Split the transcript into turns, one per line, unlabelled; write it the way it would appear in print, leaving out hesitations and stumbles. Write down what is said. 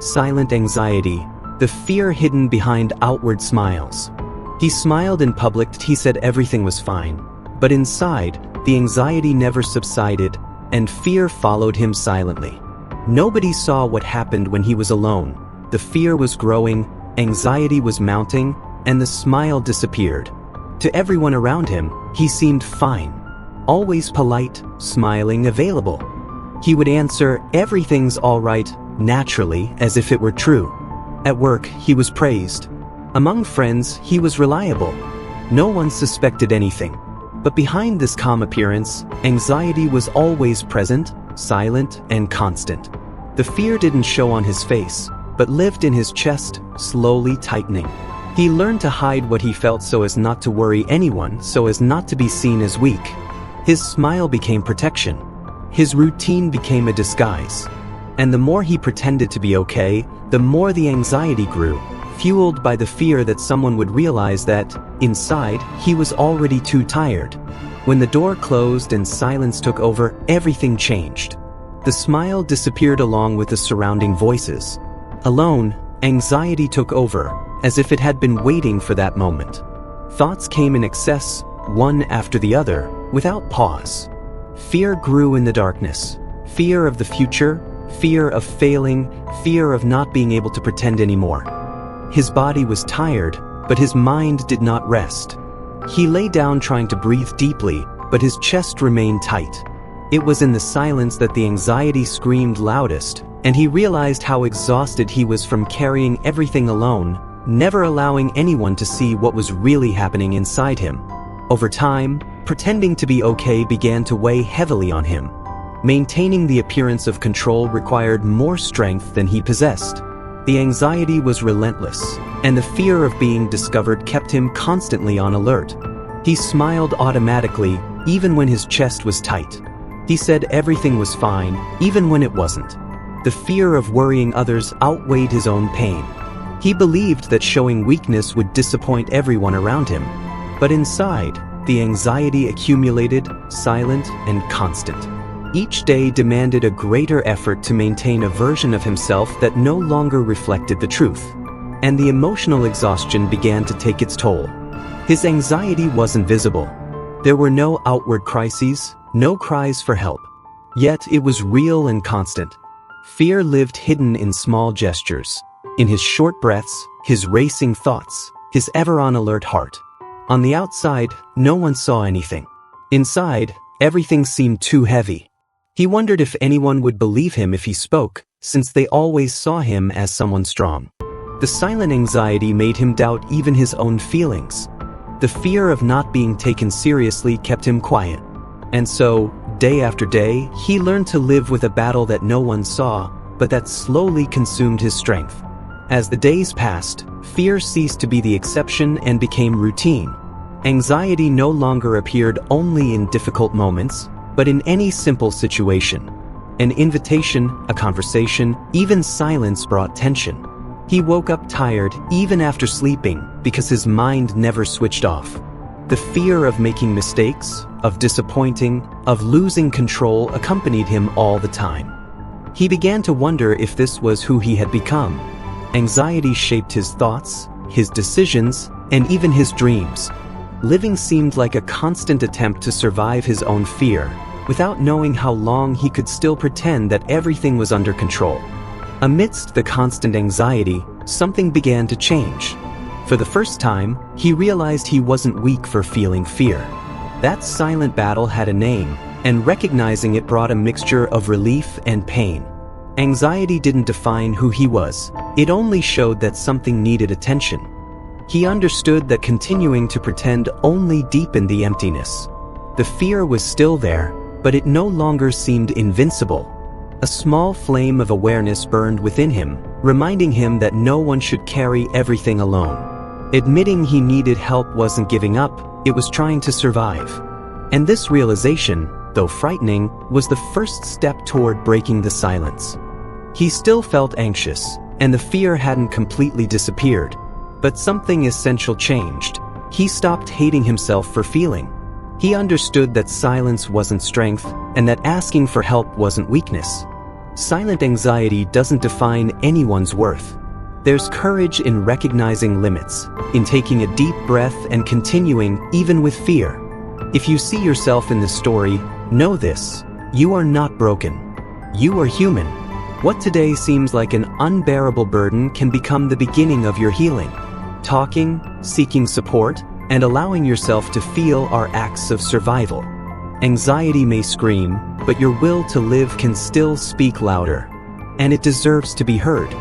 silent anxiety, the fear hidden behind outward smiles. He smiled in public, he said everything was fine, but inside, the anxiety never subsided, and fear followed him silently. Nobody saw what happened when he was alone. The fear was growing, anxiety was mounting, and the smile disappeared. To everyone around him, he seemed fine. Always polite, smiling, available. He would answer, "Everything's all right," naturally, as if it were true. At work, he was praised. Among friends, he was reliable. No one suspected anything. But behind this calm appearance, anxiety was always present, silent, and constant. The fear didn't show on his face, but lived in his chest, slowly tightening. He learned to hide what he felt so as not to worry anyone, so as not to be seen as weak. His smile became protection. His routine became a disguise. And the more he pretended to be okay, the more the anxiety grew, fueled by the fear that someone would realize that, inside, he was already too tired. When the door closed and silence took over, everything changed. The smile disappeared along with the surrounding voices. Alone, anxiety took over, as if it had been waiting for that moment. Thoughts came in excess, one after the other, without pause. Fear grew in the darkness. Fear of the future, fear of failing, fear of not being able to pretend anymore. His body was tired, but his mind did not rest. He lay down trying to breathe deeply, but his chest remained tight. It was in the silence that the anxiety screamed loudest, and he realized how exhausted he was from carrying everything alone, never allowing anyone to see what was really happening inside him. Over time, pretending to be okay began to weigh heavily on him. Maintaining the appearance of control required more strength than he possessed. The anxiety was relentless, and the fear of being discovered kept him constantly on alert. He smiled automatically, even when his chest was tight. He said everything was fine, even when it wasn't. The fear of worrying others outweighed his own pain. He believed that showing weakness would disappoint everyone around him. But inside, the anxiety accumulated, silent and constant. Each day demanded a greater effort to maintain a version of himself that no longer reflected the truth. And the emotional exhaustion began to take its toll. His anxiety wasn't visible. There were no outward crises, no cries for help. Yet it was real and constant. Fear lived hidden in small gestures, in his short breaths, his racing thoughts, his ever-on-alert heart. On the outside, no one saw anything. Inside, everything seemed too heavy. He wondered if anyone would believe him if he spoke, since they always saw him as someone strong. The silent anxiety made him doubt even his own feelings. The fear of not being taken seriously kept him quiet. And so, day after day, he learned to live with a battle that no one saw, but that slowly consumed his strength. As the days passed, fear ceased to be the exception and became routine. Anxiety no longer appeared only in difficult moments, but in any simple situation. An invitation, a conversation, even silence brought tension. He woke up tired even after sleeping because his mind never switched off. The fear of making mistakes, of disappointing, of losing control accompanied him all the time. He began to wonder if this was who he had become. Anxiety shaped his thoughts, his decisions, and even his dreams. Living seemed like a constant attempt to survive his own fear, without knowing how long he could still pretend that everything was under control. Amidst the constant anxiety, something began to change. For the first time, he realized he wasn't weak for feeling fear. That silent battle had a name, and recognizing it brought a mixture of relief and pain. Anxiety didn't define who he was, it only showed that something needed attention. He understood that continuing to pretend only deepened the emptiness. The fear was still there, but it no longer seemed invincible. A small flame of awareness burned within him, reminding him that no one should carry everything alone. Admitting he needed help wasn't giving up, it was trying to survive. And this realization, though frightening, was the first step toward breaking the silence. He still felt anxious, and the fear hadn't completely disappeared. But something essential changed. He stopped hating himself for feeling. He understood that silence wasn't strength, and that asking for help wasn't weakness. Silent anxiety doesn't define anyone's worth. There's courage in recognizing limits, in taking a deep breath and continuing even with fear. If you see yourself in this story, know this: you are not broken. You are human. What today seems like an unbearable burden can become the beginning of your healing. Talking, seeking support, and allowing yourself to feel are acts of survival. Anxiety may scream, but your will to live can still speak louder. And it deserves to be heard.